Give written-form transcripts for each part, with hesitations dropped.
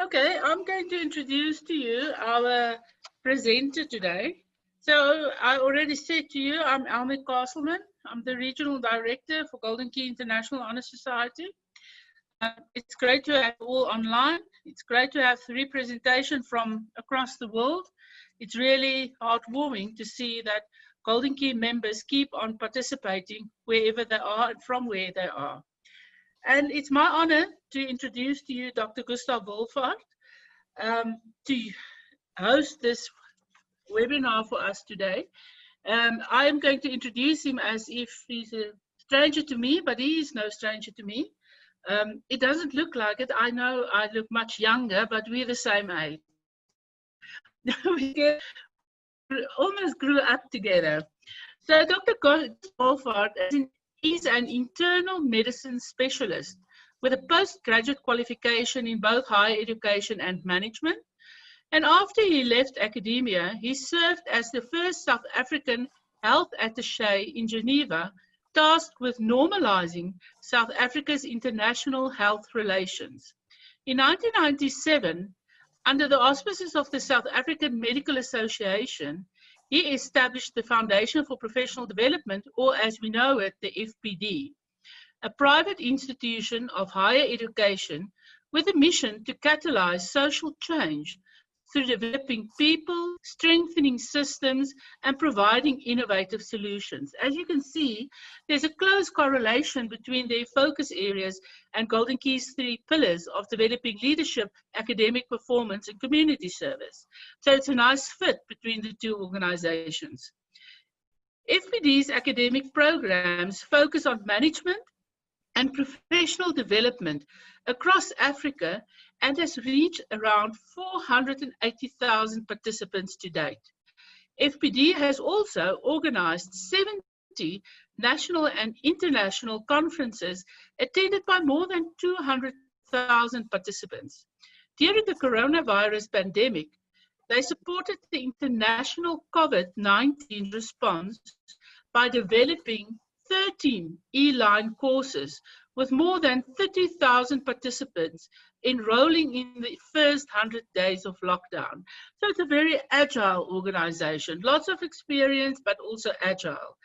Okay, I'm going to introduce to you our presenter today. So I already said to you, I'm Almie Castleman. I'm the Regional Director for Golden Key International Honor Society. It's great to have you all online. It's great to have representation from across the world. It's really heartwarming to see that Golden Key members keep on participating wherever they are and from where they are. And it's my honor to introduce to you Dr. Gustaaf Wolvaardt to host this webinar for us today. I am going to introduce him as if he's a stranger to me, but he is no stranger to me. It doesn't look like it. I know I look much younger, but we're the same age. We almost grew up together. So Dr. Wolvaardt is an internal medicine specialist with a postgraduate qualification in both higher education and management. And after he left academia, he served as the first South African health attaché in Geneva, tasked with normalizing South Africa's international health relations. In 1997, under the auspices of the South African Medical Association, he established the Foundation for Professional Development, or as we know it, the FPD, a private institution of higher education with a mission to catalyze social change through developing people, strengthening systems, and providing innovative solutions. As you can see, there's a close correlation between their focus areas and Golden Key's three pillars of developing leadership, academic performance, and community service. So it's a nice fit between the two organizations. FPD's academic programs focus on management and professional development across Africa and has reached around 480,000 participants to date. FPD has also organized 70 national and international conferences attended by more than 200,000 participants. During the coronavirus pandemic, they supported the international COVID-19 response by developing 13 e-line courses with more than 30,000 participants enrolling in the first 100 days of lockdown. So it's a very agile organization, lots of experience, but also agile.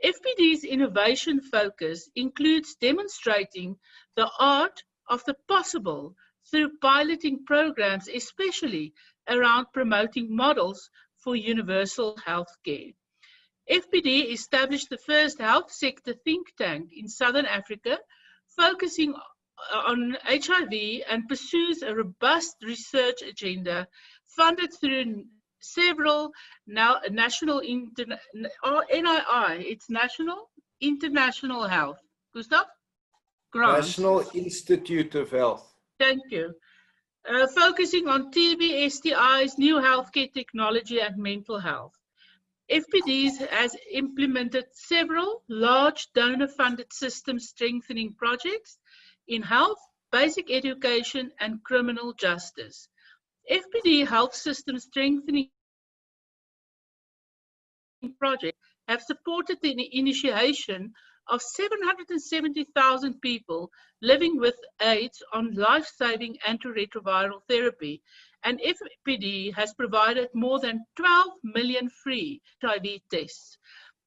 FPD's innovation focus includes demonstrating the art of the possible through piloting programs, especially around promoting models for universal health care. FPD established the first health sector think tank in Southern Africa, focusing on HIV and pursues a robust research agenda funded through several national, NII, it's National International Health. Gustav? Grants. National Institute of Health. Thank you. Focusing on TB, STIs, new healthcare technology, and mental health. FPD has implemented several large donor-funded system strengthening projects in health, basic education, and criminal justice. FPD health system strengthening projects have supported the initiation of 770,000 people living with AIDS on life-saving antiretroviral therapy, and FPD has provided more than 12 million free HIV tests,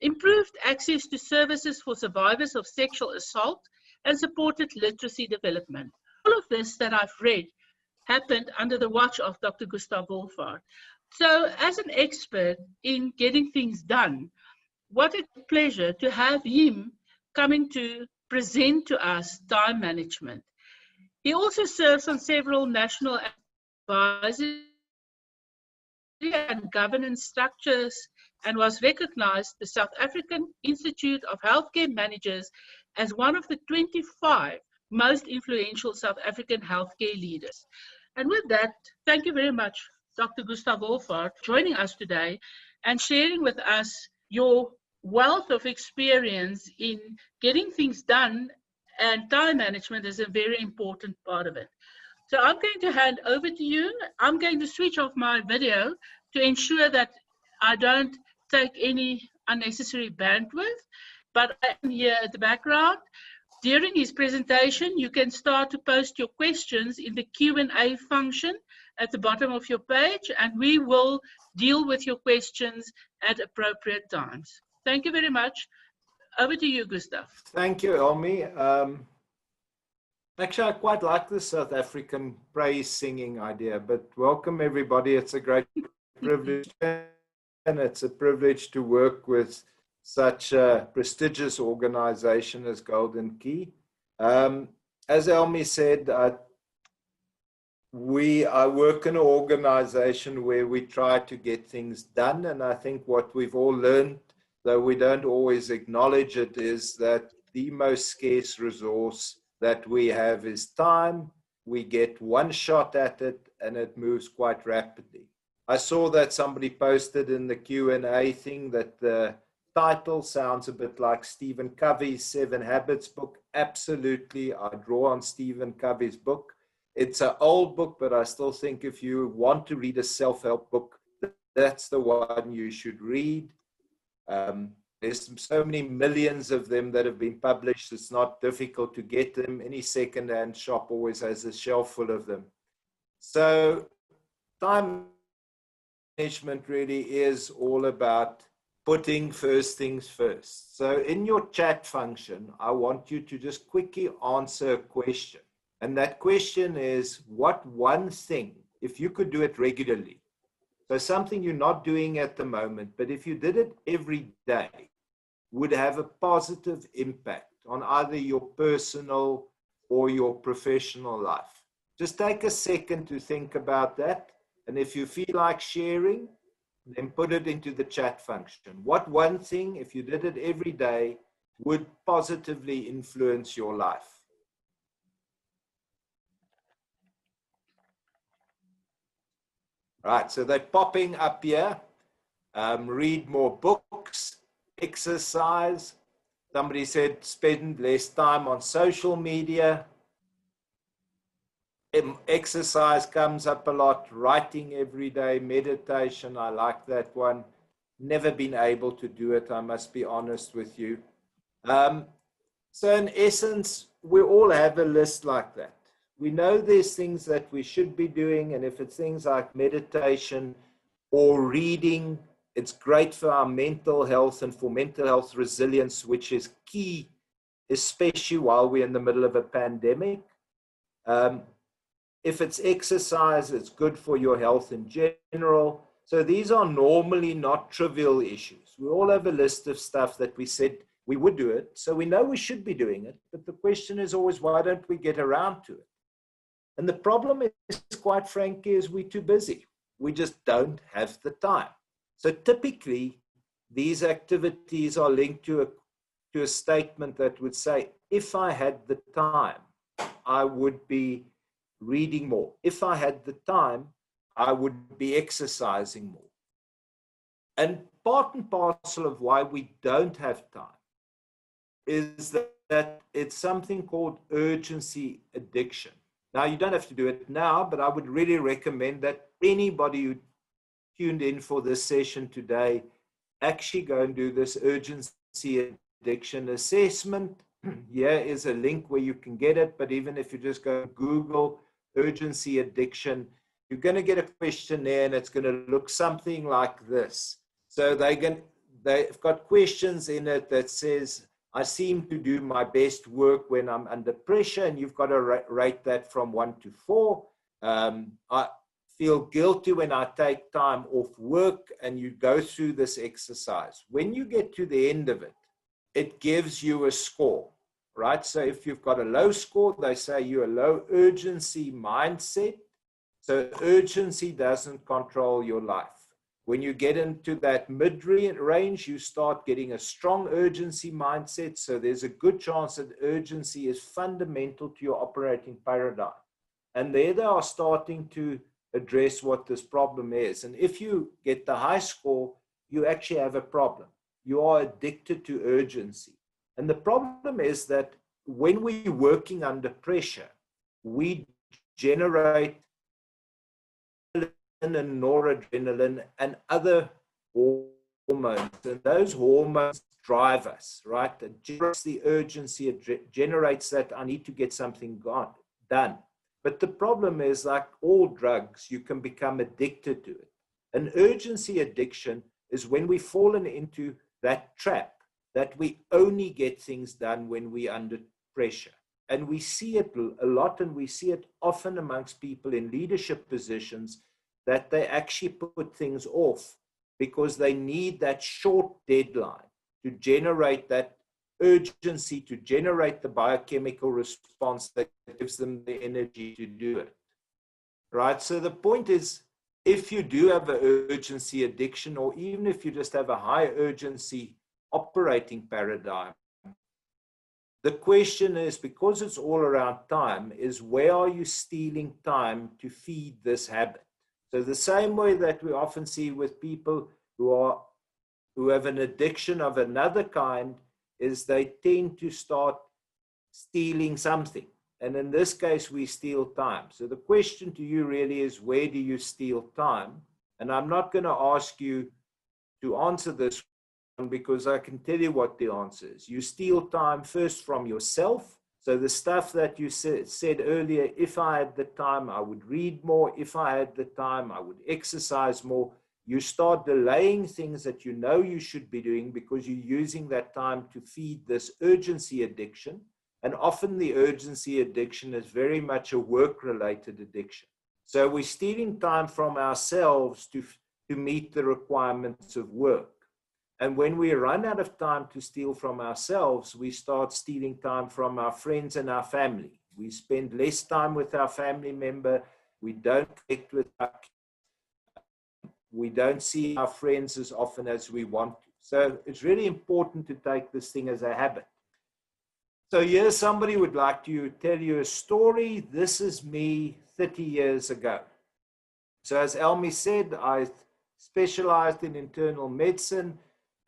improved access to services for survivors of sexual assault, and supported literacy development. All of this that I've read happened under the watch of Dr. Gustaaf Wolvaardt. So as an expert in getting things done, what a pleasure to have him coming to present to us time management. He also serves on several national advisory and governance structures and was recognized the South African Institute of Healthcare Managers as one of the 25 most influential South African healthcare leaders. And with that, thank you very much, Dr. Gustaaf Wolvaardt, joining us today and sharing with us your wealth of experience in getting things done, and time management is a very important part of it. So I'm going to hand over to you. I'm going to switch off my video to ensure that I don't take any unnecessary bandwidth, but I'm here at the background During his presentation, you can start to post your questions in the Q&A function at the bottom of your page, and we will deal with your questions at appropriate times. Thank you very much. Over to you, Gustaaf. Thank you, Elmi. Actually, I quite like the South African praise singing idea, but welcome everybody. It's a great privilege, and it's a privilege to work with such a prestigious organization as Golden Key. As Elmi said, I work in an organization where we try to get things done, and I think what we've all learned, though we don't always acknowledge it, is that the most scarce resource that we have is time. We get one shot at it, and it moves quite rapidly. I saw that somebody posted in the Q&A thing that the title sounds a bit like Stephen Covey's 7 Habits book. Absolutely, I draw on Stephen Covey's book. It's an old book, but I still think if you want to read a self-help book, that's the one you should read. There's so many millions of them that have been published. It's not difficult to get them. Any second-hand shop always has a shelf full of them. So time management really is all about putting first things first. So in your chat function, I want you to just quickly answer a question. And that question is, what one thing, if you could do it regularly, so something you're not doing at the moment, but if you did it every day, would have a positive impact on either your personal or your professional life. Just take a second to think about that. And if you feel like sharing, then put it into the chat function. What one thing, if you did it every day, would positively influence your life? Right, so they're popping up here. Read more books, exercise. Somebody said spend less time on social media. Exercise comes up a lot. Writing every day, meditation, I like that one. Never been able to do it, I must be honest with you. So in essence, we all have a list like that. We know there's things that we should be doing, and if it's things like meditation or reading, it's great for our mental health and for mental health resilience, which is key, especially while we're in the middle of a pandemic. If it's exercise, it's good for your health in general. So these are normally not trivial issues. We all have a list of stuff that we said we would do it, so we know we should be doing it, but the question is always, why don't we get around to it? And the problem is, quite frankly, is we're too busy. We just don't have the time. So typically, these activities are linked to a statement that would say, if I had the time, I would be reading more. If I had the time, I would be exercising more. And part and parcel of why we don't have time is that it's something called urgency addiction. Now, you don't have to do it now, but I would really recommend that anybody who tuned in for this session today actually go and do this urgency addiction assessment. Here is a link where you can get it, but even if you just go Google urgency addiction, you're going to get a questionnaire, and it's going to look something like this. So they've got questions in it that says, I seem to do my best work when I'm under pressure, and you've got to rate that from 1 to 4. I feel guilty when I take time off work, and you go through this exercise. When you get to the end of it, it gives you a score, right? So if you've got a low score, they say you're a low urgency mindset. So urgency doesn't control your life. When you get into that mid-range, you start getting a strong urgency mindset. So there's a good chance that urgency is fundamental to your operating paradigm. And there they are starting to address what this problem is. And if you get the high score, you actually have a problem. You are addicted to urgency. And the problem is that when we're working under pressure, we generate and noradrenaline and other hormones, and those hormones drive us, right? It generates the urgency, it generates that I need to get something done. But the problem is, like all drugs, you can become addicted to it. An urgency addiction is when we've fallen into that trap that we only get things done when we're under pressure. And we see it a lot, and we see it often amongst people in leadership positions, that they actually put things off because they need that short deadline to generate that urgency, to generate the biochemical response that gives them the energy to do it. Right? So the point is, if you do have an urgency addiction, or even if you just have a high urgency operating paradigm, the question is, because it's all around time, is where are you stealing time to feed this habit? So the same way that we often see with people who have an addiction of another kind, is they tend to start stealing something. And in this case, we steal time. So the question to you really is, where do you steal time? And I'm not going to ask you to answer this one, because I can tell you what the answer is. You steal time first from yourself. So the stuff that you said earlier, if I had the time, I would read more. If I had the time, I would exercise more. You start delaying things that you know you should be doing because you're using that time to feed this urgency addiction. And often the urgency addiction is very much a work-related addiction. So we're stealing time from ourselves to meet the requirements of work. And when we run out of time to steal from ourselves, we start stealing time from our friends and our family. We spend less time with our family member. We don't connect with our kids. We don't see our friends as often as we want to. So it's really important to take this thing as a habit. So here somebody would like to tell you a story. This is me 30 years ago. So as Elmi said, I specialized in internal medicine,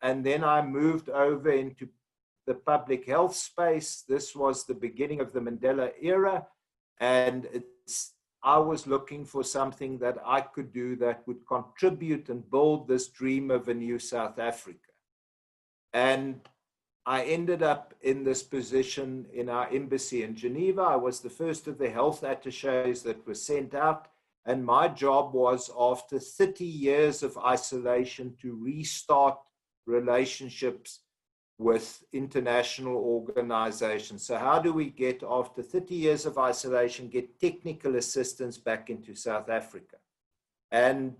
and then I moved over into the public health space. This was the beginning of the Mandela era, and I was looking for something that I could do that would contribute and build this dream of a new South Africa. And I ended up in this position in our embassy in Geneva. I was the first of the health attaches that was sent out. And my job was, after 30 years of isolation, to restart relationships with international organizations. So how do we get, after 30 years of isolation, get technical assistance back into South Africa? And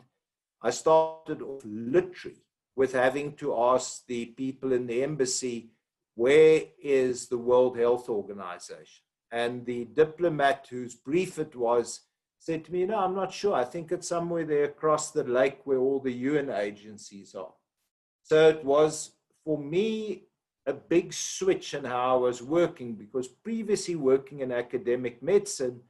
I started off literally with having to ask the people in the embassy, where is the World Health Organization? And the diplomat whose brief it was said to me, no, I'm not sure. I think it's somewhere there across the lake where all the UN agencies are. So it was, for me, a big switch in how I was working, because previously working in academic medicine,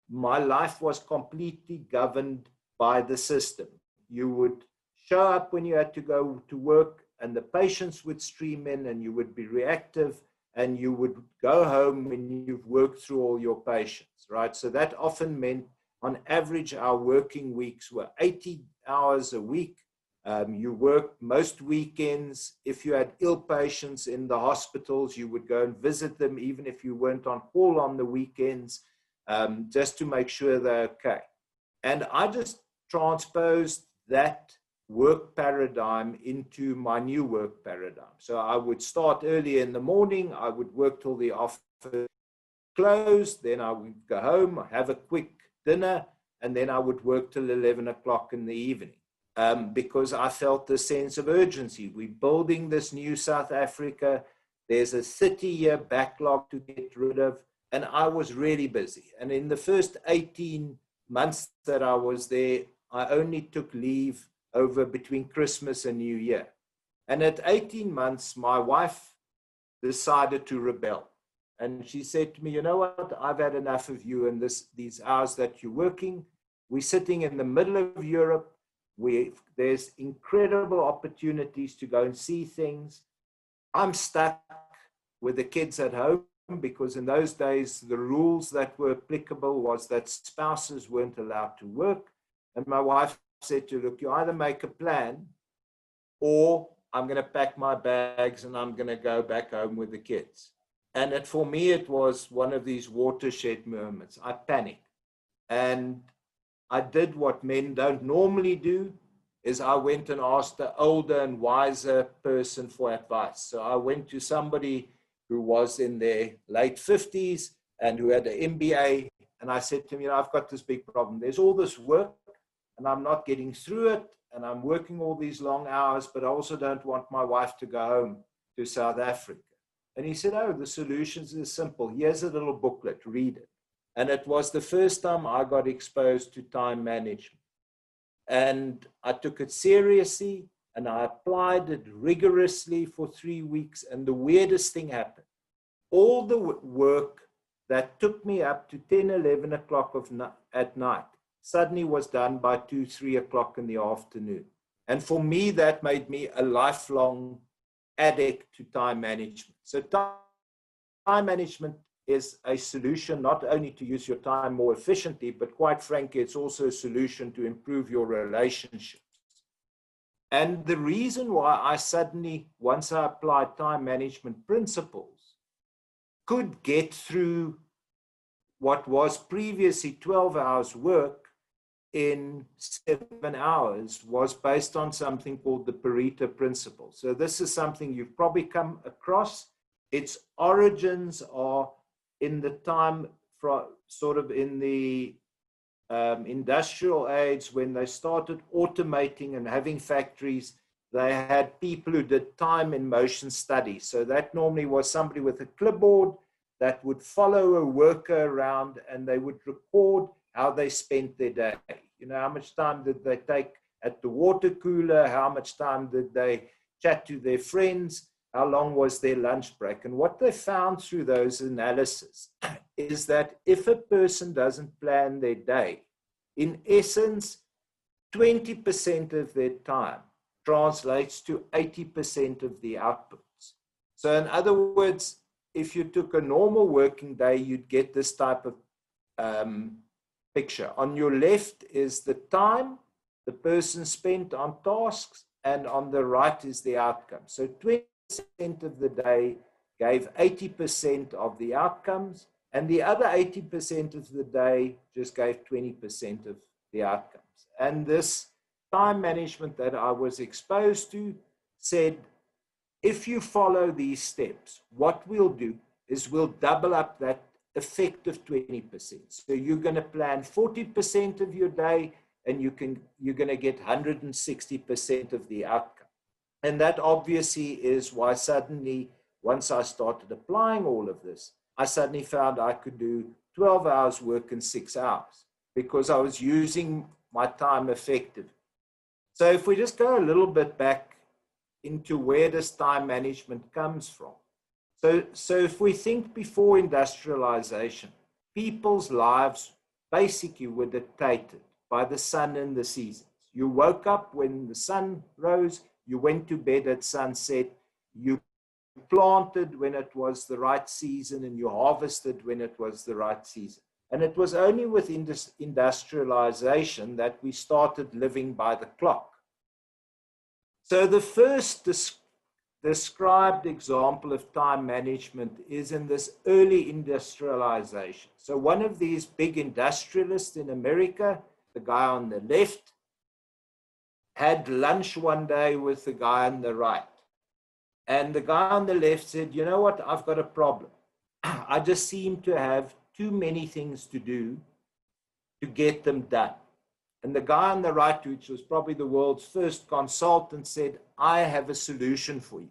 my life was completely governed by the system. You would show up when you had to go to work, and the patients would stream in, and you would be reactive, and you would go home when you've worked through all your patients, right? So that often meant, on average, our working weeks were 80 hours a week. You worked most weekends. If you had ill patients in the hospitals, you would go and visit them, even if you weren't on call on the weekends, just to make sure they're okay. And I just transposed that work paradigm into my new work paradigm. So I would start early in the morning. I would work till the office closed. Then I would go home, have a quick dinner, and then I would work till 11 o'clock in the evening. Because I felt the sense of urgency. We're building this new South Africa. There's a 30-year backlog to get rid of, and I was really busy. And in the first 18 months that I was there, I only took leave over between Christmas and New Year. And at 18 months, my wife decided to rebel. And she said to me, you know what, I've had enough of you and these hours that you're working. We're sitting in the middle of Europe. There's incredible opportunities to go and see things. I'm stuck with the kids at home, because in those days, the rules that were applicable was that spouses weren't allowed to work. And my wife said to, look, you either make a plan or I'm going to pack my bags and I'm going to go back home with the kids. And for me, it was one of these watershed moments. I panicked. And I did what men don't normally do, is I went and asked an older and wiser person for advice. So I went to somebody who was in their late 50s and who had an MBA. And I said to him, I've got this big problem. There's all this work and I'm not getting through it. And I'm working all these long hours, but I also don't want my wife to go home to South Africa. And he said, the solutions are simple. Here's a little booklet, read it. And it was the first time I got exposed to time management. And I took it seriously and I applied it rigorously for 3 weeks. And the weirdest thing happened. All the work that took me up to 10, 11 o'clock at night suddenly was done by 2, 3 o'clock in the afternoon. And for me, that made me a lifelong addict to time management. So time management is a solution not only to use your time more efficiently, but quite frankly, it's also a solution to improve your relationships. And the reason why I suddenly, once I applied time management principles, could get through what was previously 12 hours work in 7 hours was based on something called the Pareto principle. So this is something you've probably come across. Its origins are in the time from sort of in the industrial age when they started automating and having factories. They had people who did time in motion studies. So that normally was somebody with a clipboard that would follow a worker around and they would record how they spent their day. How much time did they take at the water cooler? How much time did they chat to their friends? How long was their lunch break? And what they found through those analyses is that if a person doesn't plan their day, in essence, 20% of their time translates to 80% of the outputs. So in other words, if you took a normal working day, you'd get this type of picture. On your left is the time the person spent on tasks, and on the right is the outcome. So 20% of the day gave 80% of the outcomes, and the other 80% of the day just gave 20% of the outcomes. And this time management that I was exposed to said, if you follow these steps, what we'll do is we'll double up that effective 20%. So you're going to plan 40% of your day and you're going to get 160% of the outcome. And that obviously is why suddenly, once I started applying all of this, I suddenly found I could do 12 hours work in 6 hours because I was using my time effectively. So if we just go a little bit back into where this time management comes from. So if we think before industrialization, people's lives basically were dictated by the sun and the seasons. You woke up when the sun rose, you went to bed at sunset, you planted when it was the right season, and you harvested when it was the right season. And it was only with industrialization that we started living by the clock. So the first described example of time management is in this early industrialization. So one of these big industrialists in America, the guy on the left, had lunch one day with the guy on the right. And the guy on the left said, you know what, I've got a problem. I just seem to have too many things to do to get them done. And the guy on the right, which was probably the world's first consultant, said, I have a solution for you.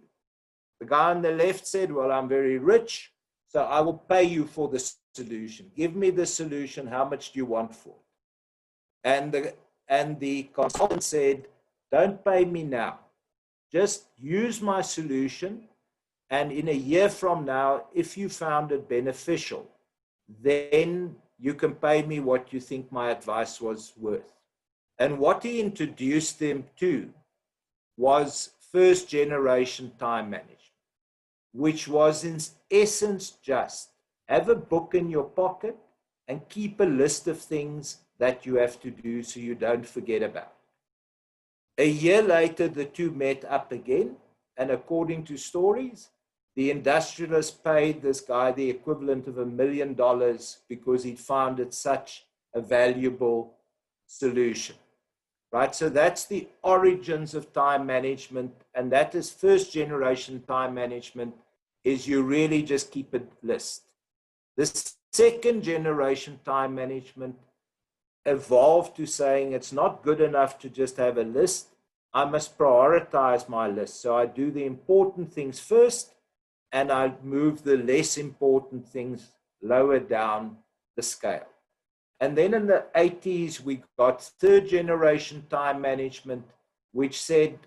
The guy on the left said, well, I'm very rich, so I will pay you for the solution. Give me the solution. How much do you want for it? And the consultant said, don't pay me now. Just use my solution. And in a year from now, if you found it beneficial, then you can pay me what you think my advice was worth. And what he introduced them to was first generation time management, which was in essence just have a book in your pocket and keep a list of things that you have to do so you don't forget about it. A year later, the two met up again and according to stories, the industrialist paid this guy the equivalent of $1 million because he'd found it such a valuable solution, right? So that's the origins of time management, and that is first generation time management, is you really just keep a list. The second generation time management evolved to saying it's not good enough to just have a list. I must prioritize my list. So I do the important things first, and I move the less important things lower down the scale. And then in the 80s, we got third generation time management, which said,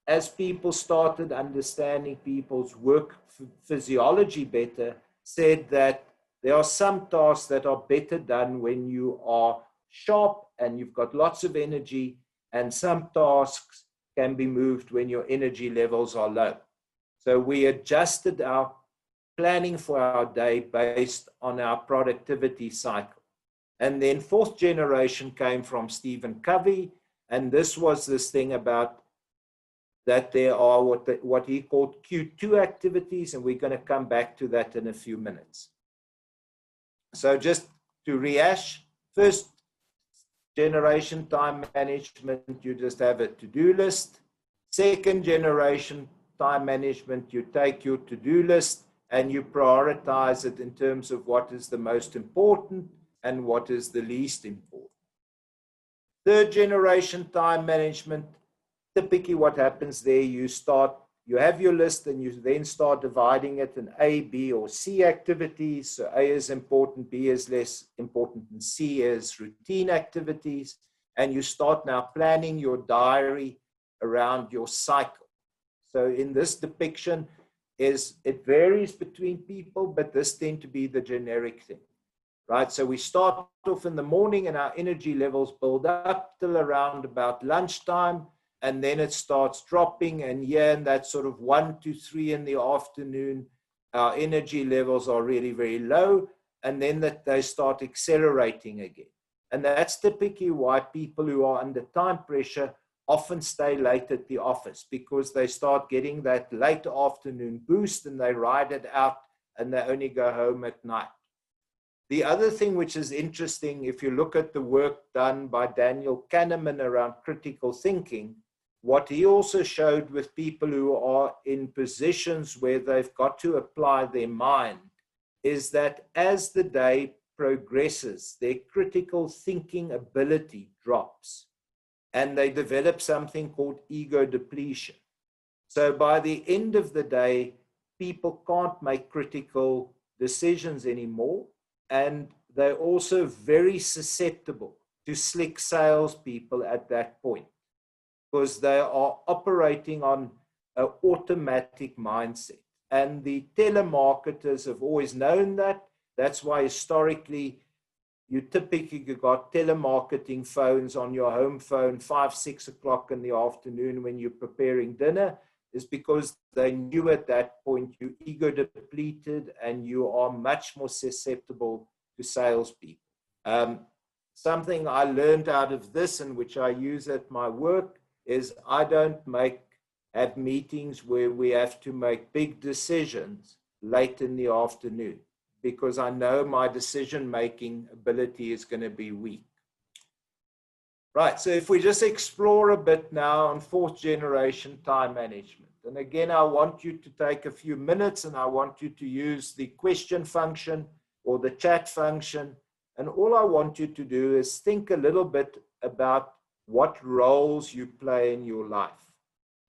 as people started understanding people's work physiology better, said that there are some tasks that are better done when you are sharp and you've got lots of energy, and some tasks can be moved when your energy levels are low. So we adjusted our planning for our day based on our productivity cycle. And then fourth generation came from Stephen Covey, and this was this thing about that there are what he called Q2 activities, and we're going to come back to that in a few minutes. So just to rehash, first generation time management, you just have a to-do list. Second generation time management, you take your to-do list and you prioritize it in terms of what is the most important and what is the least important. Third generation time management, typically what happens there, you have your list and you then start dividing it in A, B, or C activities. So A is important, B is less important, and C is routine activities. And you start now planning your diary around your cycle. So in this depiction, it varies between people, but this tends to be the generic thing, right? So we start off in the morning and our energy levels build up till around about lunchtime, and then it starts dropping, and in that sort of 1 to 3 in the afternoon, our energy levels are really very low, and then they start accelerating again. And that's typically why people who are under time pressure often stay late at the office, because they start getting that late afternoon boost and they ride it out and they only go home at night. The other thing which is interesting, if you look at the work done by Daniel Kahneman around critical thinking, what he also showed with people who are in positions where they've got to apply their mind is that as the day progresses, their critical thinking ability drops and they develop something called ego depletion. So by the end of the day, people can't make critical decisions anymore, and they're also very susceptible to slick salespeople at that point, because they are operating on an automatic mindset. And the telemarketers have always known that. That's why historically, you typically got telemarketing phones on your home phone 5, 6 o'clock in the afternoon when you're preparing dinner, is because they knew at that point you ego depleted and you are much more susceptible to salespeople. Something I learned out of this and which I use at my work is I don't have meetings where we have to make big decisions late in the afternoon, because I know my decision-making ability is going to be weak. Right, so if we just explore a bit now on fourth generation time management. And again, I want you to take a few minutes and I want you to use the question function or the chat function. And all I want you to do is think a little bit about what roles you play in your life.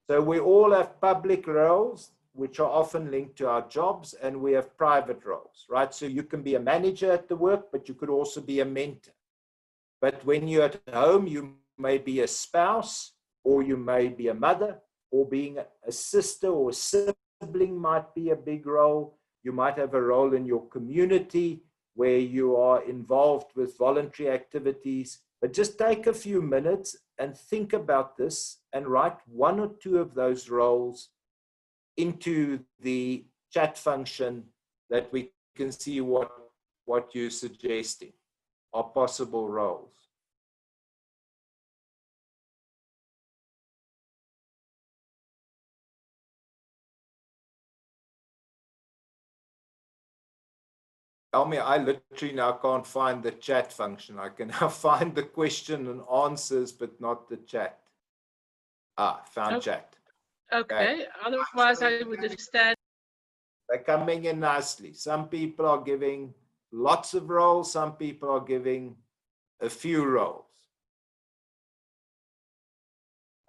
So we all have public roles, which are often linked to our jobs, and we have private roles, right? So you can be a manager at the work, but you could also be a mentor. But when you're at home, you may be a spouse, or you may be a mother, or being a sister or a sibling might be a big role. You might have a role in your community where you are involved with voluntary activities. But just take a few minutes and think about this and write 1 or 2 of those roles into the chat function that we can see what you're suggesting are possible roles. Elmi, I literally now can't find the chat function. I can now find the question and answers, but not the chat. Ah, found chat. Okay. Otherwise, I would understand. They're coming in nicely. Some people are giving lots of roles. Some people are giving a few roles.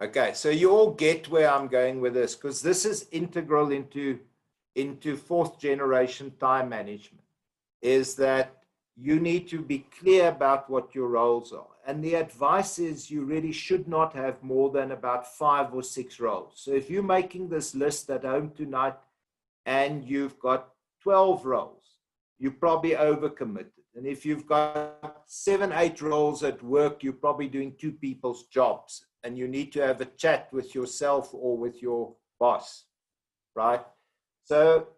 Okay, so you all get where I'm going with this, because this is integral into fourth generation time management, is that you need to be clear about what your roles are. And the advice is you really should not have more than about 5 or 6 roles. So if you're making this list at home tonight and you've got 12 roles, you're probably overcommitted. And if you've got 7, 8 roles at work, you're probably doing 2 people's jobs, and you need to have a chat with yourself or with your boss, right? So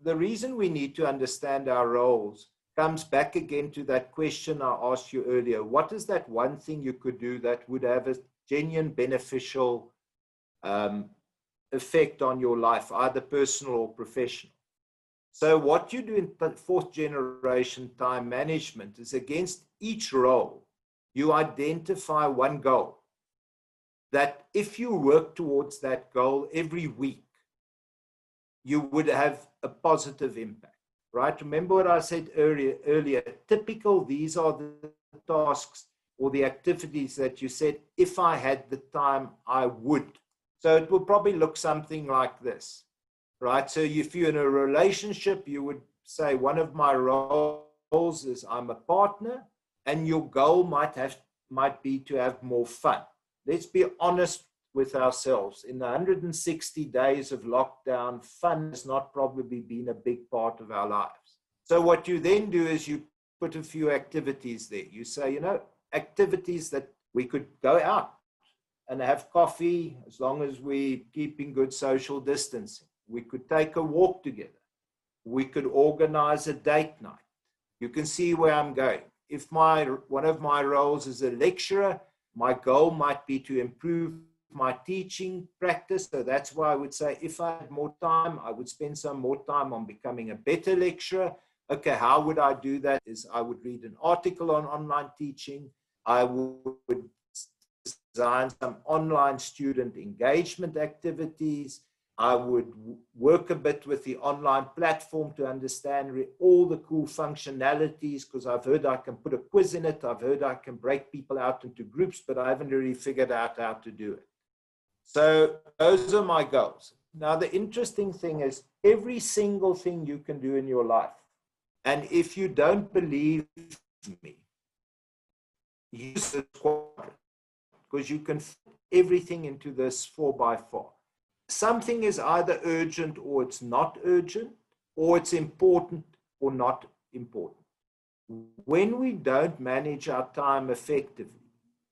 the reason we need to understand our roles comes back again to that question I asked you earlier. What is that one thing you could do that would have a genuine beneficial effect on your life, either personal or professional? So what you do in fourth generation time management is, against each role, you identify one goal that if you work towards that goal every week, you would have a positive impact, right? Remember what I said earlier, typical, these are the tasks or the activities that you said, if I had the time, I would. So it will probably look something like this, right? So if you're in a relationship, you would say, one of my roles is I'm a partner, and your goal might be to have more fun. Let's be honest with ourselves. In the 160 days of lockdown, fun has not probably been a big part of our lives. So what you then do is you put a few activities there. You say, activities that we could go out and have coffee, as long as we're keeping good social distancing. We could take a walk together. We could organize a date night. You can see where I'm going. If one of my roles is a lecturer, my goal might be to improve my teaching practice. So that's why I would say, if I had more time, I would spend some more time on becoming a better lecturer. Okay, how would I do that? Is I would read an article on online teaching. I would design some online student engagement activities. I would work a bit with the online platform to understand all the cool functionalities, because I've heard I can put a quiz in it. I've heard I can break people out into groups, but I haven't really figured out how to do it. So those are my goals. Now, the interesting thing is, every single thing you can do in your life, and if you don't believe me, use this quadrant, because you can fit everything into this 4x4. Something is either urgent or it's not urgent, or it's important or not important. When we don't manage our time effectively,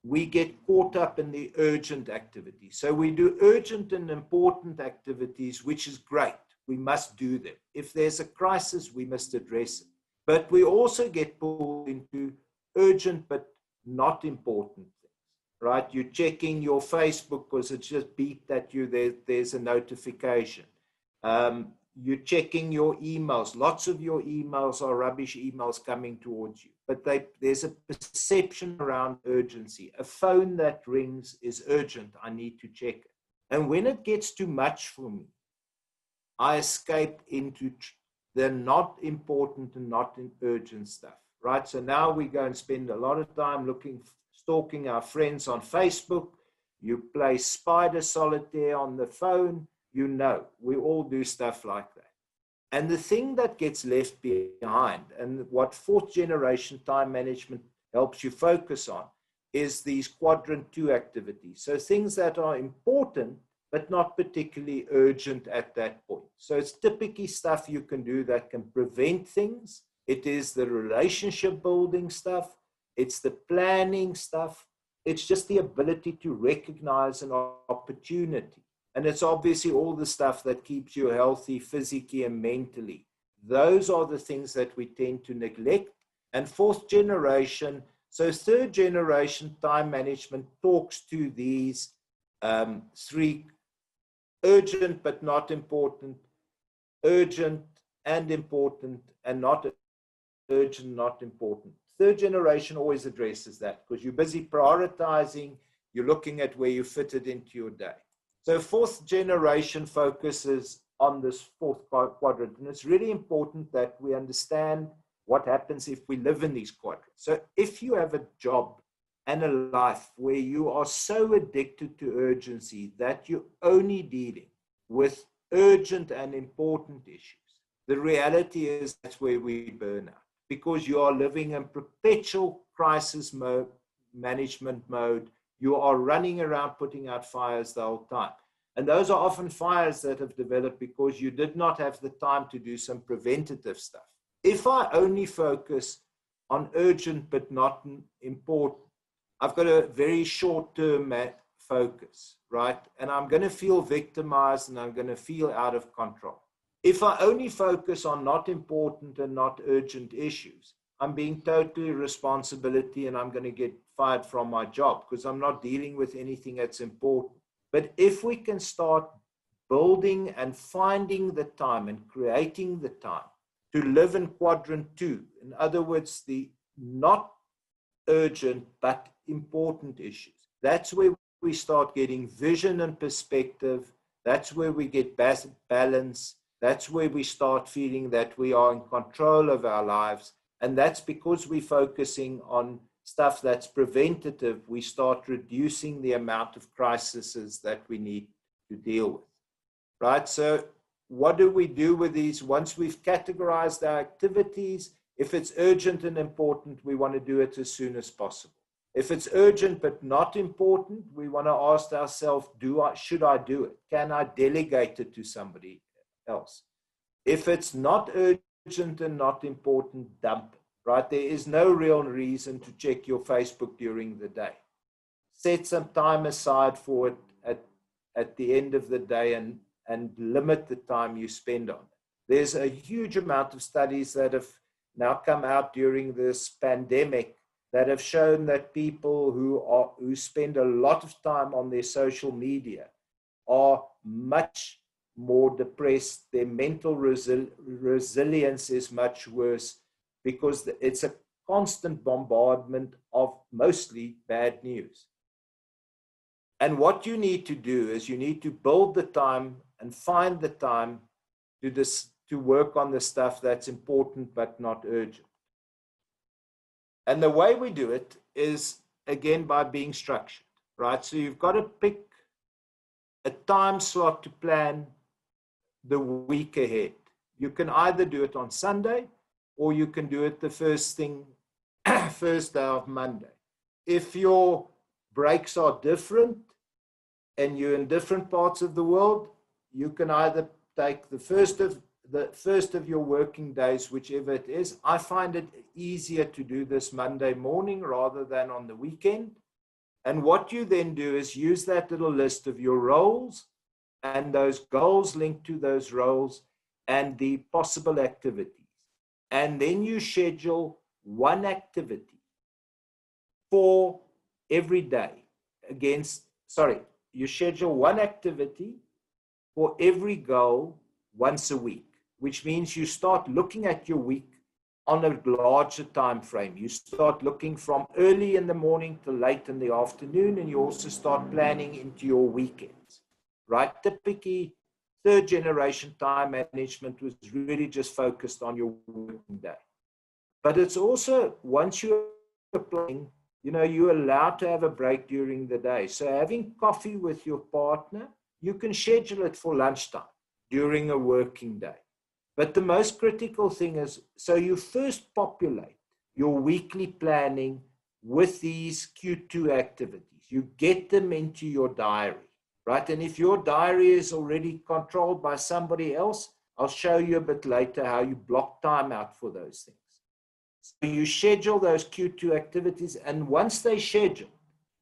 we get caught up in the urgent activities. So we do urgent and important activities, which is great. We must do them. If there's a crisis, we must address it. But we also get pulled into urgent but not important things, right? You're checking your Facebook because it's just beeped at you. There's a notification. You're checking your emails. Lots of your emails are rubbish emails coming towards you. But there's a perception around urgency. A phone that rings is urgent. I need to check it. And when it gets too much for me, I escape into the not important and not urgent stuff, right? So now we go and spend a lot of time stalking our friends on Facebook. You play spider solitaire on the phone. We all do stuff like that. And the thing that gets left behind, and what fourth generation time management helps you focus on, is these quadrant 2 activities. So things that are important, but not particularly urgent at that point. So it's typically stuff you can do that can prevent things. It is the relationship building stuff. It's the planning stuff. It's just the ability to recognize an opportunity. And it's obviously all the stuff that keeps you healthy physically and mentally. Those are the things that we tend to neglect. And fourth generation, so third generation time management talks to these 3: urgent but not important, urgent and important, and not urgent, not important. Third generation always addresses that because you're busy prioritizing, you're looking at where you fit it into your day. So fourth generation focuses on this fourth quadrant, and it's really important that we understand what happens if we live in these quadrants. So if you have a job and a life where you are so addicted to urgency that you're only dealing with urgent and important issues, the reality is that's where we burn out, because you are living in perpetual crisis mode, management mode. You are running around putting out fires the whole time. And those are often fires that have developed because you did not have the time to do some preventative stuff. If I only focus on urgent but not important, I've got a very short-term focus, right? And I'm going to feel victimized and I'm going to feel out of control. If I only focus on not important and not urgent issues, I'm being totally responsibility and I'm going to get fired from my job because I'm not dealing with anything that's important. But if we can start building and finding the time and creating the time to live in quadrant 2, in other words, the not urgent but important issues, that's where we start getting vision and perspective. That's where we get balance. That's where we start feeling that we are in control of our lives. And that's because we're focusing on stuff that's preventative. We start reducing the amount of crises that we need to deal with, right? So what do we do with these? Once we've categorized our activities, if it's urgent and important, we want to do it as soon as possible. If it's urgent but not important, we want to ask ourselves, should I do it? Can I delegate it to somebody else? If it's not urgent and not important, dump it, right? There is no real reason to check your Facebook during the day. Set some time aside for it at the end of the day and limit the time you spend on it. There's a huge amount of studies that have now come out during this pandemic that have shown that people who spend a lot of time on their social media are much more depressed. Their mental resilience is much worse because it's a constant bombardment of mostly bad news. And what you need to do is you need to build the time and find the time to work on the stuff that's important but not urgent. And the way we do it is, again, by being structured, right? So you've got to pick a time slot to plan the week ahead. You can either do it on Sunday or you can do it the first day of Monday. If your breaks are different and you're in different parts of the world, you can either take the first of your working days, whichever it is. I find it easier to do this Monday morning rather than on the weekend. And what you then do is use that little list of your roles and those goals linked to those roles and the possible activities. And then you schedule one activity for every day you schedule one activity for every goal once a week, which means you start looking at your week on a larger time frame. You start looking from early in the morning to late in the afternoon, and you also start planning into your weekends, right? Typically, third generation time management was really just focused on your working day. But it's also, once you're playing, you're allowed to have a break during the day. So having coffee with your partner, you can schedule it for lunchtime during a working day. But the most critical thing is, so you first populate your weekly planning with these Q2 activities. You get them into your diary, right? And if your diary is already controlled by somebody else, I'll show you a bit later how you block time out for those things. So you schedule those Q2 activities, and once they're scheduled,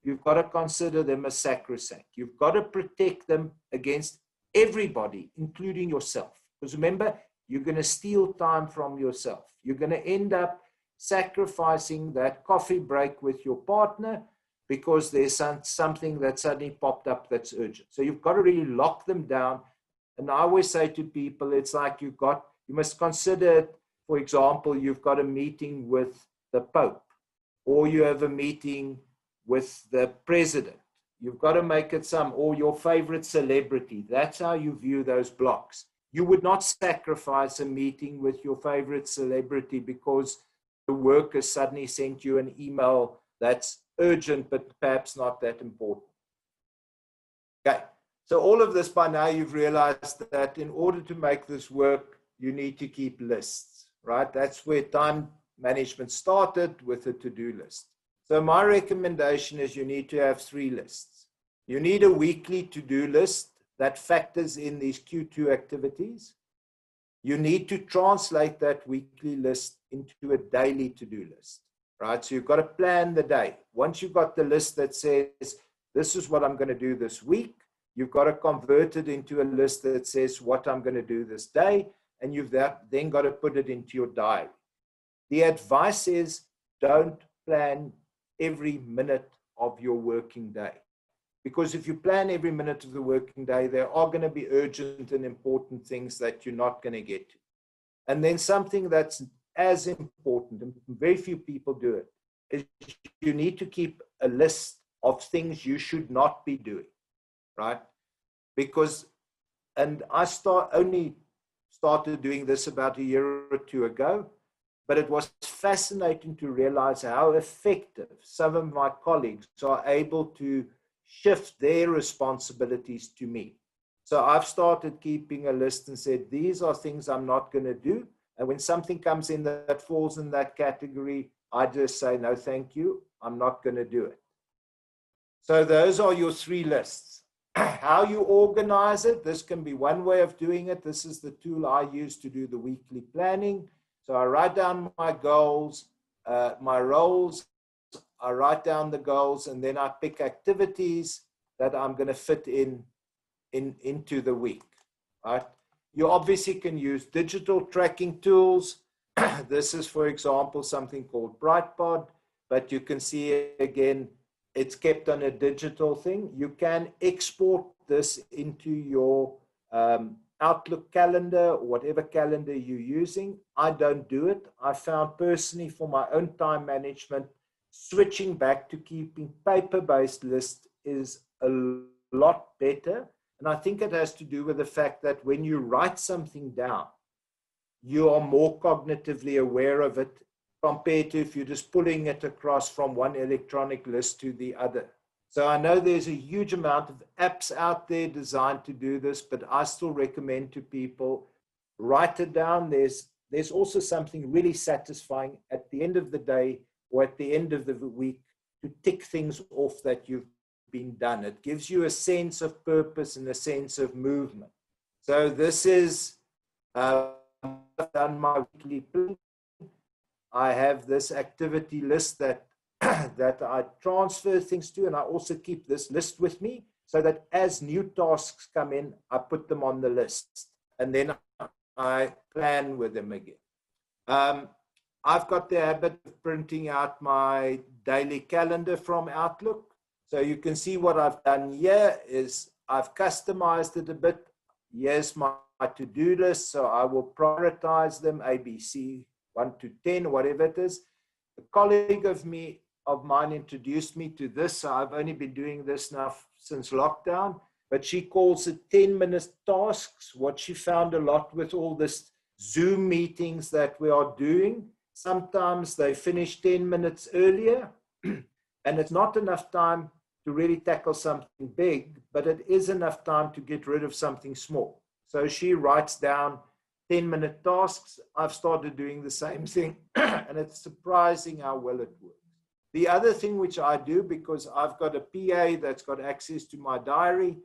you've got to consider them as sacrosanct. You've got to protect them against everybody, including yourself. Because remember, you're going to steal time from yourself. You're going to end up sacrificing that coffee break with your partner because there's something that suddenly popped up that's urgent. So you've got to really lock them down. And I always say to people, it's like you must consider it for example, you've got a meeting with the Pope, or you have a meeting with the president. You've got to make it or your favorite celebrity. That's how you view those blocks. You would not sacrifice a meeting with your favorite celebrity because the work has suddenly sent you an email that's urgent, but perhaps not that important. Okay, so all of this by now you've realized that in order to make this work, you need to keep lists, right? That's where time management started, with a to-do list. So my recommendation is you need to have 3 lists. You need a weekly to-do list that factors in these Q2 activities. You need to translate that weekly list into a daily to-do list, right? So you've got to plan the day. Once you've got the list that says, this is what I'm going to do this week, you've got to convert it into a list that says what I'm going to do this day, and you've then got to put it into your diary. The advice is don't plan every minute of your working day. Because if you plan every minute of the working day, there are going to be urgent and important things that you're not going to get to. And then something that's as important, and very few people do it, is you need to keep a list of things you should not be doing, right? Because, and I only started doing this about a year or 2 ago, but it was fascinating to realize how effective some of my colleagues are able to shift their responsibilities to me. So I've started keeping a list and said, these are things I'm not going to do. And when something comes in that falls in that category, I just say, no, thank you. I'm not going to do it. So those are your 3 lists. How you organize it, this can be one way of doing it. This is the tool I use to do the weekly planning. So I write down my goals, my roles, I write down the goals, and then I pick activities that I'm going to fit into the week, right? You obviously can use digital tracking tools. This is, for example, something called Brightpod, but you can see again, it's kept on a digital thing. You can export this into your Outlook calendar, or whatever calendar you're using. I don't do it. I found personally for my own time management, switching back to keeping paper-based lists is a lot better. And I think it has to do with the fact that when you write something down, you are more cognitively aware of it compared to if you're just pulling it across from one electronic list to the other. So I know there's a huge amount of apps out there designed to do this, but I still recommend to people, write it down. There's also something really satisfying at the end of the day or at the end of the week to tick things off that you've been done. It gives you a sense of purpose and a sense of movement. So this is I've done my weekly plan. I have this activity list that that I transfer things to, and I also keep this list with me so that as new tasks come in, I put them on the list, and then I plan with them again. I've got the habit of printing out my daily calendar from Outlook. So you can see what I've done here is I've customized it a bit. Here's my to-do list. So I will prioritize them, A, B, C, 1 to 10, whatever it is. A colleague of mine introduced me to this. So I've only been doing this now since lockdown, but she calls it 10-minute tasks. What she found a lot with all this Zoom meetings that we are doing, sometimes they finish 10 minutes earlier, and it's not enough time to really tackle something big, but it is enough time to get rid of something small. So she writes down 10-minute tasks. I've started doing the same thing, and it's surprising how well it works. The other thing which I do, because I've got a PA that's got access to my diary,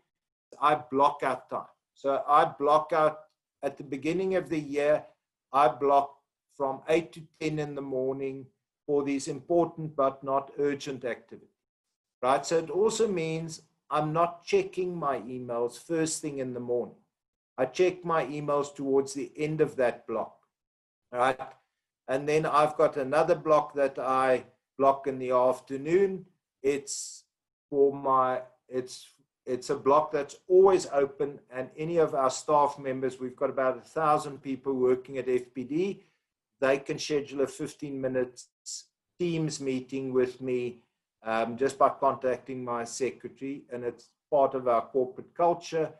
I block out time. So I block out at the beginning of the year, I block from 8 to 10 in the morning for these important but not urgent activities, right? So it also means I'm not checking my emails first thing in the morning. I check my emails towards the end of that block, right? And then I've got another block that I block in the afternoon. It's a block that's always open, and any of our staff members, we've got about 1,000 people working at FPD. they can schedule a 15-minute Teams meeting with me just by contacting my secretary, and it's part of our corporate culture.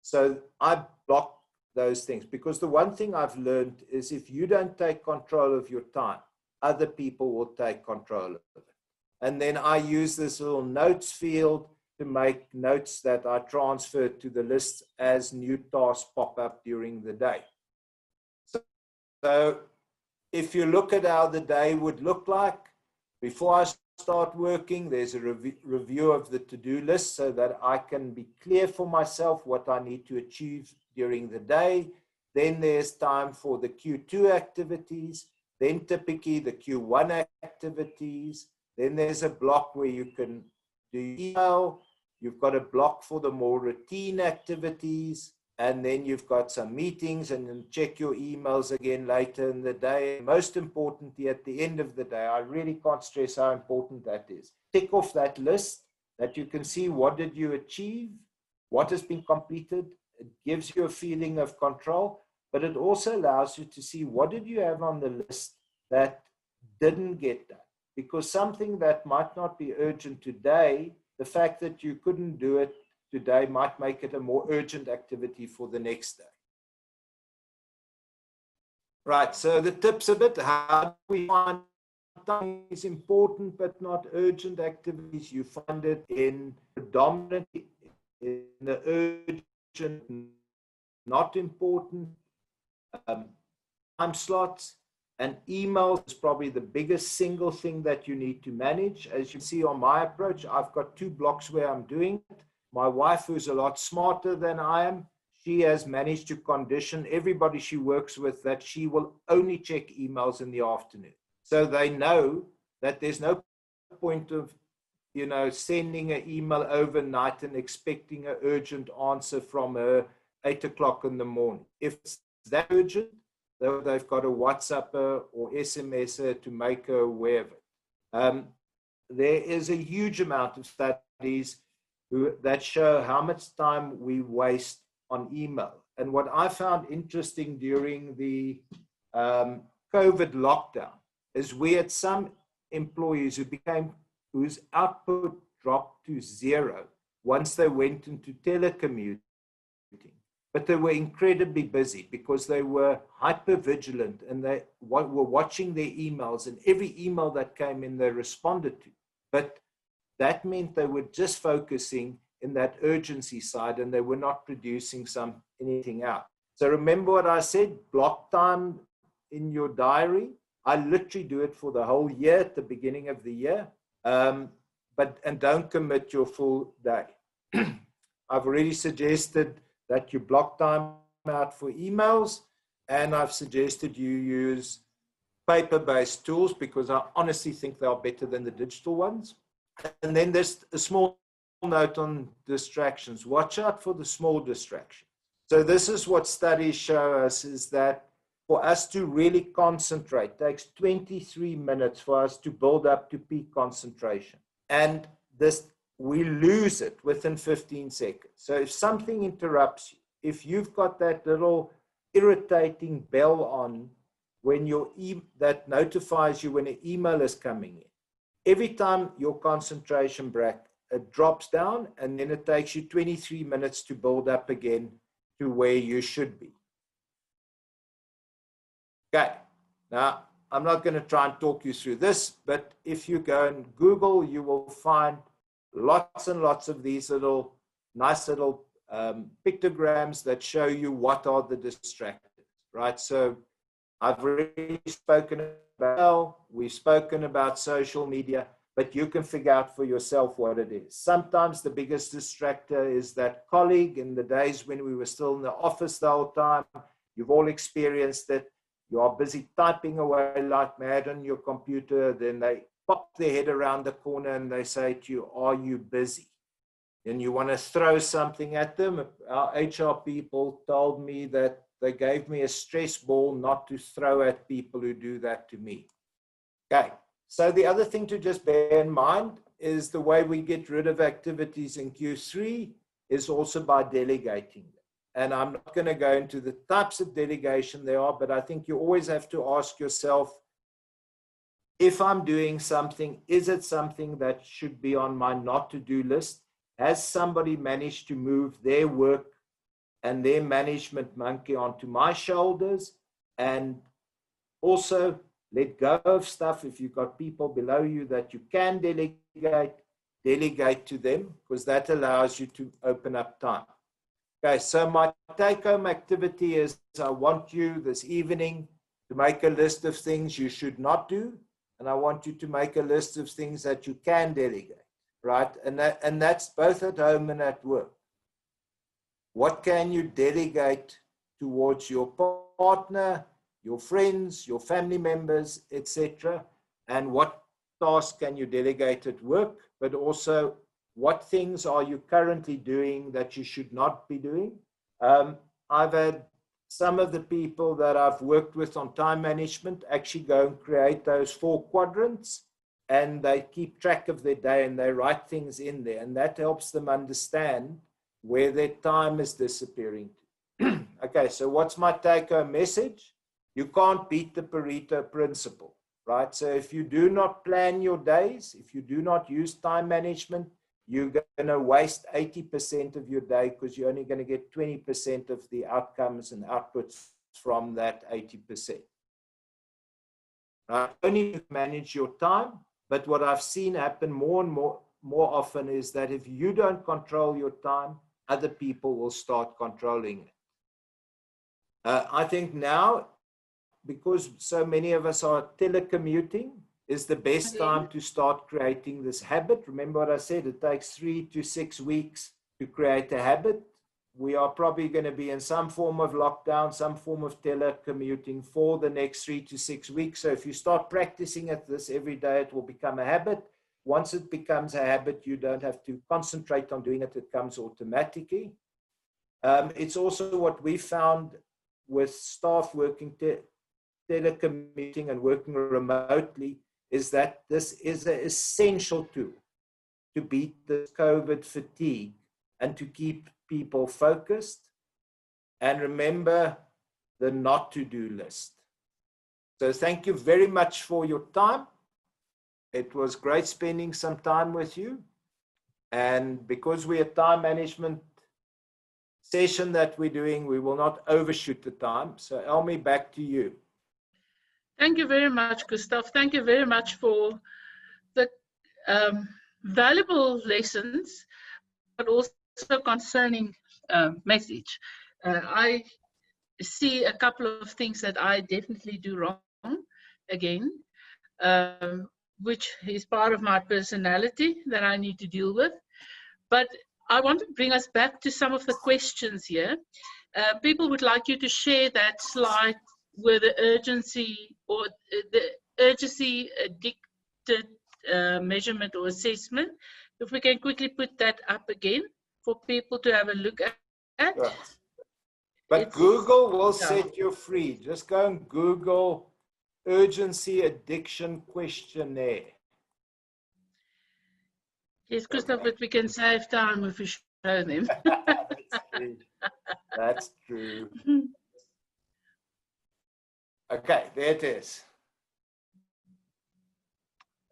So I block those things, because the one thing I've learned is if you don't take control of your time, other people will take control of it. And then I use this little notes field to make notes that I transfer to the list as new tasks pop up during the day. So if you look at how the day would look like, before I start working, there's a review of the to-do list so that I can be clear for myself what I need to achieve during the day. Then there's time for the Q2 activities, then typically the Q1 activities. Then there's a block where you can do email. You've got a block for the more routine activities. And then you've got some meetings, and then check your emails again later in the day. Most importantly, at the end of the day, I really can't stress how important that is. Tick off that list that you can see what did you achieve, what has been completed. It gives you a feeling of control, but it also allows you to see what did you have on the list that didn't get done. Because something that might not be urgent today, the fact that you couldn't do it today might make it a more urgent activity for the next day. Right, so the tips a bit, how do we find time is important but not urgent activities? You find it in predominantly in the urgent, not important time slots. And email is probably the biggest single thing that you need to manage. As you see on my approach, I've got 2 blocks where I'm doing it. My wife, who's a lot smarter than I am, she has managed to condition everybody she works with that she will only check emails in the afternoon. So they know that there's no point of, sending an email overnight and expecting an urgent answer from her 8 o'clock in the morning. If it's that urgent, they've got a WhatsApp or SMS her to make her aware of it. There is a huge amount of studies that show how much time we waste on email. And what I found interesting during the COVID lockdown is we had some employees whose output dropped to 0 once they went into telecommuting. But they were incredibly busy because they were hyper vigilant, and they were watching their emails, and every email that came in they responded to. But that meant they were just focusing in that urgency side, and they were not producing anything out. So remember what I said, block time in your diary. I literally do it for the whole year at the beginning of the year, and don't commit your full day. I've already suggested that you block time out for emails, and I've suggested you use paper-based tools because I honestly think they are better than the digital ones. And then there's a small note on distractions. Watch out for the small distractions. So this is what studies show us, is that for us to really concentrate, it takes 23 minutes for us to build up to peak concentration. And we lose it within 15 seconds. So if something interrupts you, if you've got that little irritating bell on when that notifies you when an email is coming in, every time your concentration break, it drops down, and then it takes you 23 minutes to build up again to where you should be. Okay, now I'm not going to try and talk you through this, but if you go and Google, you will find lots and lots of these nice little pictograms that show you what are the distractors, right? So I've already spoken about, we've spoken about social media, but you can figure out for yourself what it is. Sometimes the biggest distractor is that colleague. In the days when we were still in the office the whole time, you've all experienced it. You are busy typing away like mad on your computer, then they pop their head around the corner and they say to you, "Are you busy?" And you want to throw something at them. Our HR people told me that they gave me a stress ball not to throw at people who do that to me. Okay, so the other thing to just bear in mind is the way we get rid of activities in Q3 is also by delegating them. and I'm not going to go into the types of delegation there are, but I think you always have to ask yourself, if I'm doing something, is it something that should be on my not to do list? Has somebody managed to move their work and their management monkey onto my shoulders? And also let go of stuff. If you've got people below you that you can delegate to them, because that allows you to open up time. Okay, so my take-home activity is I want you this evening to make a list of things you should not do, and I want you to make a list of things that you can delegate, right? And that's both at home and at work. What can you delegate towards your partner, your friends, your family members, etc.? And what tasks can you delegate at work? But also, what things are you currently doing that you should not be doing? I've had some of the people that I've worked with on time management actually go and create those 4 quadrants, and they keep track of their day and they write things in there, and that helps them understand where their time is disappearing to. Okay, so what's my take-home message? You can't beat the Pareto principle, right? So if you do not plan your days, if you do not use time management, you're going to waste 80% of your day because you're only going to get 20% of the outcomes and outputs from that 80%. Not only to manage your time, but what I've seen happen more and more often is that if you don't control your time, other people will start controlling it. I think now, because so many of us are telecommuting, is the best time to start creating this habit. Remember what I said, it takes 3 to 6 weeks to create a habit. We are probably going to be in some form of lockdown, some form of telecommuting for the next 3 to 6 weeks. So if you start practicing at this every day, it will become a habit. Once it becomes a habit, you don't have to concentrate on doing it. It comes automatically. It's also what we found with staff working telecommuting and working remotely, is that this is an essential tool to beat the COVID fatigue and to keep people focused. And remember the not to do list. So thank you very much for your time. It was great spending some time with you. And because we're a time management session that we're doing, we will not overshoot the time. So Elmi, back to you. Thank you very much, Gustaaf. Thank you very much for the valuable lessons, but also concerning message. I see a couple of things that I definitely do wrong again, which is part of my personality that I need to deal with. But I want to bring us back to some of the questions here. People would like you to share that slide where the urgency or the urgency addicted measurement or assessment. If we can quickly put that up again for people to have a look at. Yeah. But Google will set you free. Just go and Google urgency addiction questionnaire. Yes, Gustaaf, but we can save time if we show them. That's true. Okay, there it is.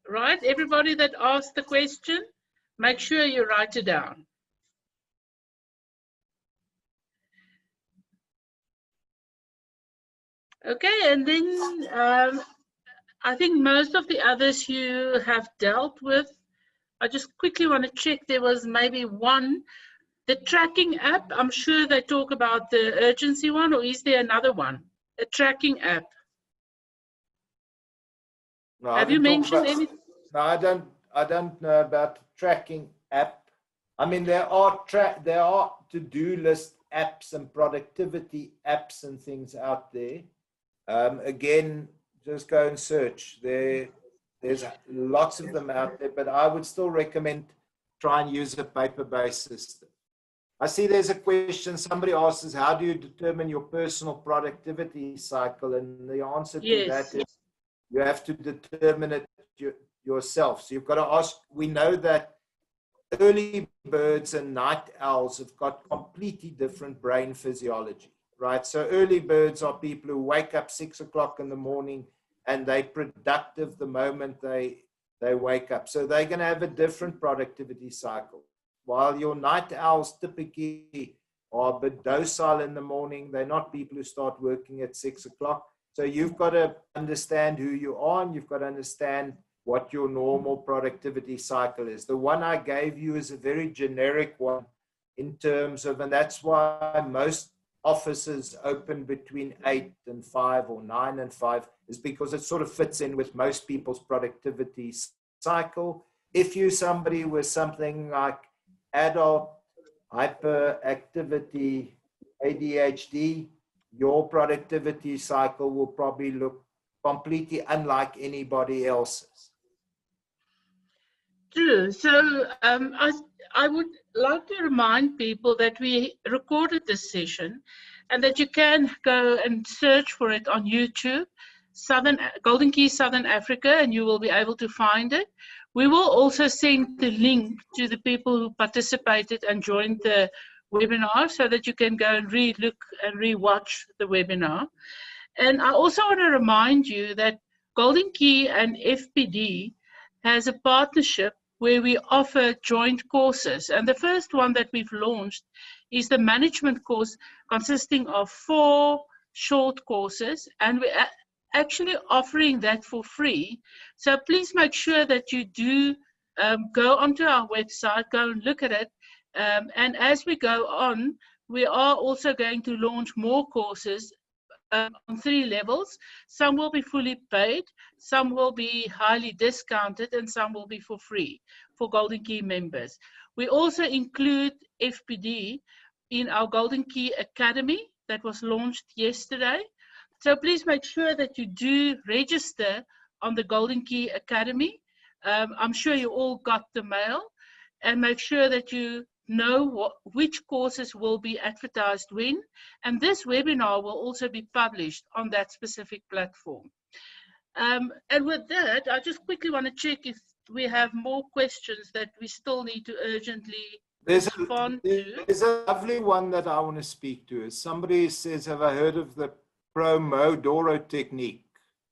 Right, everybody that asked the question, make sure you write it down. Okay, and then I think most of the others you have dealt with. I just quickly want to check, there was maybe one, the tracking app. I'm sure they talk about the urgency one, or is there another one? A tracking app. No, have you mentioned anything? No, I don't know about the tracking app. I mean, there are to-do list apps and productivity apps and things out there. Again, just go and search. There's lots of them out there, but I would still recommend try and use a paper-based system. I see there's a question, somebody asks, how do you determine your personal productivity cycle? And the answer to that is you have to determine it yourself. So you've got to ask, we know that early birds and night owls have got completely different brain physiology, right? So early birds are people who wake up 6 o'clock in the morning and they're productive the moment they wake up. So they're going to have a different productivity cycle. While your night owls typically are a bit docile in the morning, they're not people who start working at 6 o'clock. So you've got to understand who you are, and you've got to understand what your normal productivity cycle is. The one I gave you is a very generic one in terms of, and that's why most offices open between 8 and 5 or 9 and 5, is because it sort of fits in with most people's productivity cycle. If you're somebody with something like adult hyperactivity, ADHD, your productivity cycle will probably look completely unlike anybody else's. True. So I would like to remind people that we recorded this session and that you can go and search for it on YouTube, Golden Key Southern Africa, and you will be able to find it. We will also send the link to the people who participated and joined the webinar so that you can go and re-look and re-watch the webinar. And I also want to remind you that Golden Key and FPD has a partnership where we offer joint courses. And the first one that we've launched is the management course, consisting of 4 short courses. And we're actually offering that for free. So please make sure that you do go onto our website, go and look at it. And as we go on, we are also going to launch more courses on 3 levels. Some will be fully paid, some will be highly discounted, and some will be for free for Golden Key members. We also include FPD in our Golden Key Academy that was launched yesterday. So please make sure that you do register on the Golden Key Academy. I'm sure you all got the mail, and make sure that you know which courses will be advertised when, and this webinar will also be published on that specific platform. And with that, I just quickly want to check if we have more questions that we still need to urgently respond to. There's a lovely one that I want to speak to. Somebody says, have I heard of the Pomodoro technique,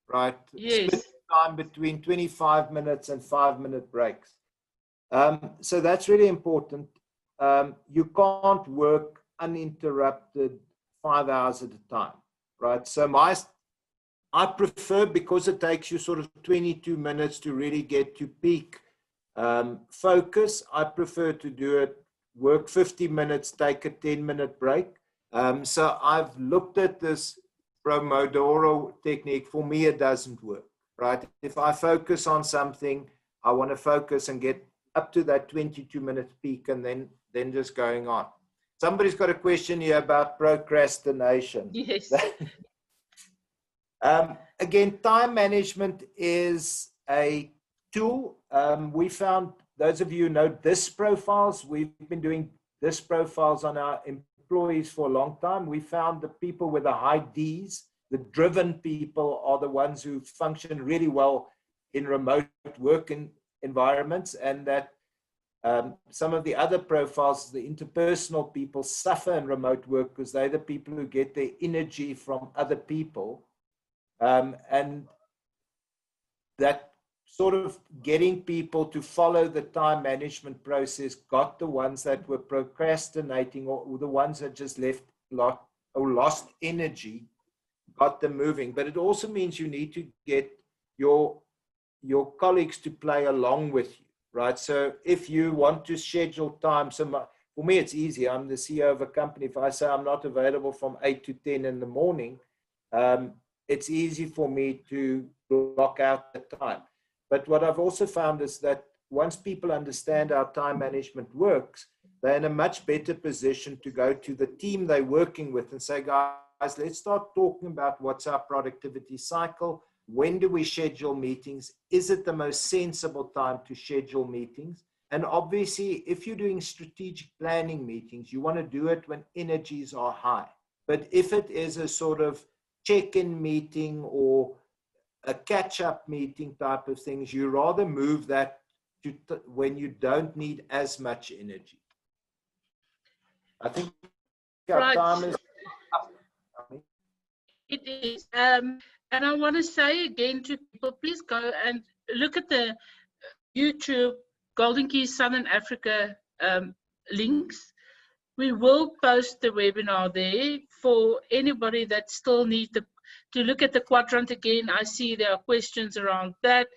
right? Yes. Split time between 25 minutes and 5-minute breaks. So that's really important. You can't work uninterrupted 5 hours at a time, right? So I prefer, because it takes you sort of 22 minutes to really get to peak focus, I prefer to do it, work 50 minutes, take a 10-minute break. So I've looked at this Pomodoro technique. For me, it doesn't work, right? If I focus on something, I want to focus and get up to that 22-minute peak and then just going on. Somebody's got a question here about procrastination. Yes. Again, time management is a tool. We found, those of you who know DISC profiles, we've been doing DISC profiles on our employees for a long time. We found the people with the high Ds, the driven people, are the ones who function really well in remote work environments, and that some of the other profiles, the interpersonal people, suffer in remote work because they're the people who get their energy from other people. And that sort of getting people to follow the time management process got the ones that were procrastinating, or the ones that just lost energy, got them moving. But it also means you need to get your colleagues to play along with you, right? So if you want to schedule time, for me, it's easy. I'm the CEO of a company. If I say I'm not available from 8 to 10 in the morning, it's easy for me to block out the time. But what I've also found is that once people understand how time management works, they're in a much better position to go to the team they're working with and say, guys, let's start talking about what's our productivity cycle. When do we schedule meetings? Is it the most sensible time to schedule meetings? And obviously, if you're doing strategic planning meetings, you want to do it when energies are high. But if it is a sort of check-in meeting or a catch-up meeting type of things, you rather move that when you don't need as much energy. I think our Right. time is up. It is. And I want to say again to people, please go and look at the YouTube Golden Keys Southern Africa links. We will post the webinar there for anybody that still needs to look at the quadrant again. I see there are questions around that.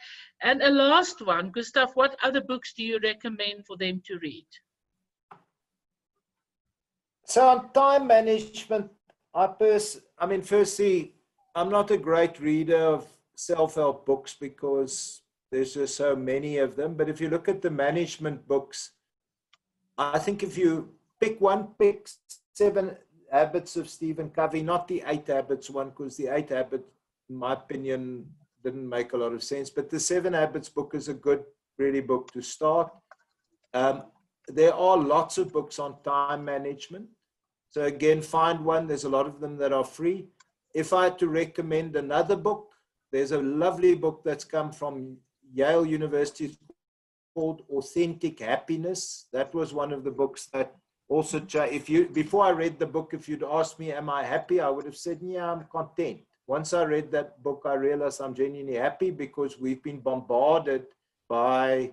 And a last one, Gustav, what other books do you recommend for them to read? So on time management, firstly, I'm not a great reader of self-help books because there's just so many of them. But if you look at the management books, I think if you pick 7 Habits of Stephen Covey, not the 8 Habits one, because the 8 Habits, in my opinion, didn't make a lot of sense. But the 7 Habits book is a good, really book to start. There are lots of books on time management. So again, find one. There's a lot of them that are free. If I had to recommend another book, there's a lovely book that's come from Yale University called Authentic Happiness. That was one of the books that also, before I read the book, if you'd asked me, am I happy? I would have said, yeah, I'm content. Once I read that book, I realized I'm genuinely happy because we've been bombarded by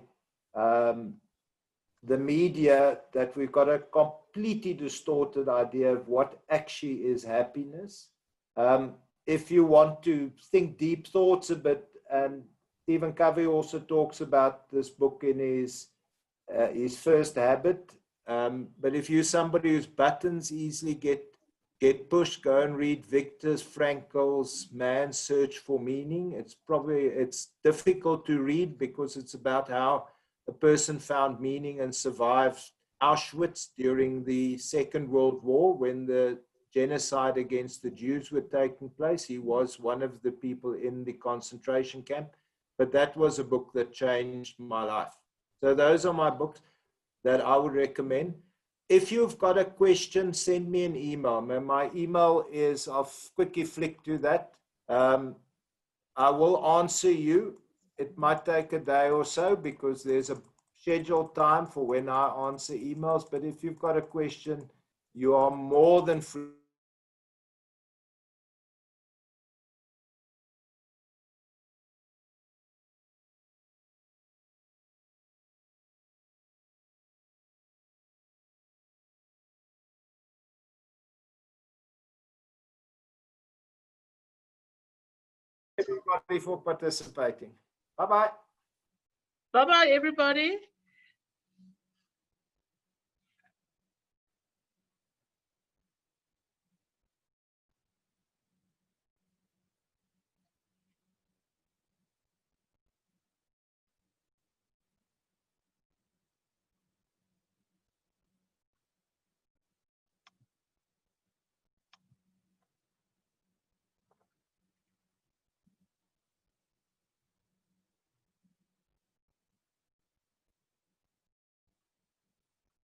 the media that we've got a completely distorted idea of what actually is happiness. If you want to think deep thoughts a bit, and Stephen Covey also talks about this book in his first habit. But if you're somebody whose buttons easily get pushed, go and read Viktor Frankl's Man's Search for Meaning. It's difficult to read because it's about how a person found meaning and survived Auschwitz during the Second World War when the genocide against the Jews were taking place. He was one of the people in the concentration camp, but that was a book that changed my life. So those are my books that I would recommend. If you've got a question, send me an email. My email is, I'll quickly flick to that. I will answer you. It might take a day or so because there's a scheduled time for when I answer emails. But if you've got a question, you are more than free. Everybody for participating. Bye-bye. Bye-bye, everybody.